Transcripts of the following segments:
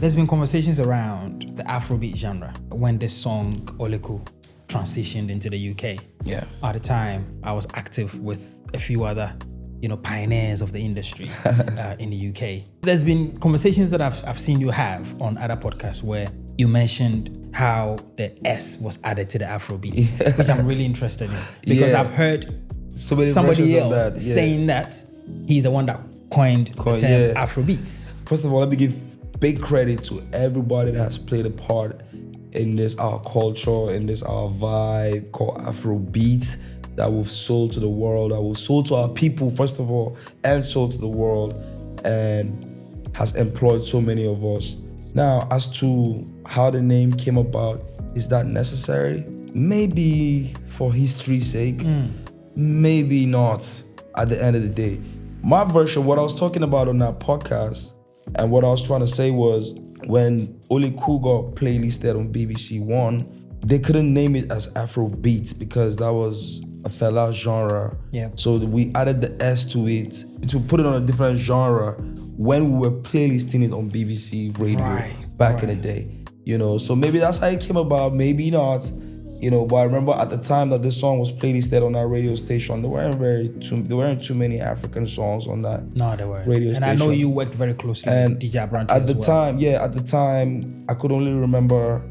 There's been conversations around the Afrobeat genre when this song Oleku transitioned into the UK. Yeah. At the time, I was active with a few other, pioneers of the industry in the UK. There's been conversations that I've seen you have on other podcasts where you mentioned how the S was added to the Afrobeat, which I'm really interested in because I've heard somebody else saying that he's the one that coined the term Afrobeats. First of all, let me give big credit to everybody that has played a part in this our culture, in this our vibe called Afrobeats that we've sold to the world, that we've sold to our people, first of all, and sold to the world, and has employed so many of us. Now, as to how the name came about, is that necessary? Maybe for history's sake, maybe not at the end of the day. My version, what I was talking about on that podcast, and what I was trying to say was, when Oleku got playlisted on BBC One, they couldn't name it as Afrobeats because that was a fella genre. Yeah. So we added the S to it to put it on a different genre when we were playlisting it on BBC Radio back in the day. So maybe that's how it came about, maybe not. But I remember at the time that this song was playlisted on our radio station, there weren't too many African songs on that. No, there weren't. Radio station. And I know you worked very closely with DJ Abrantes at the time, I could only remember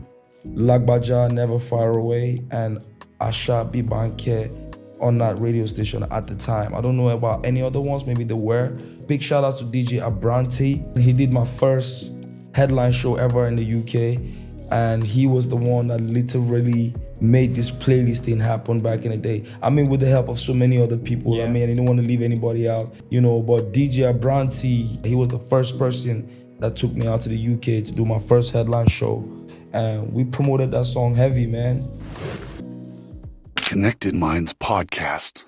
Lagbaja, Never Far Away, and Asha Bibanke on that radio station at the time. I don't know about any other ones, maybe there were. Big shout out to DJ Abrante. He did my first headline show ever in the UK, and he was the one that literally made this playlist thing happen back in the day. I mean, with the help of so many other people. I mean, I didn't want to leave anybody out, but DJ Abrante, he was the first person that took me out to the UK to do my first headline show. And we promoted that song heavy, man. Connected Minds Podcast.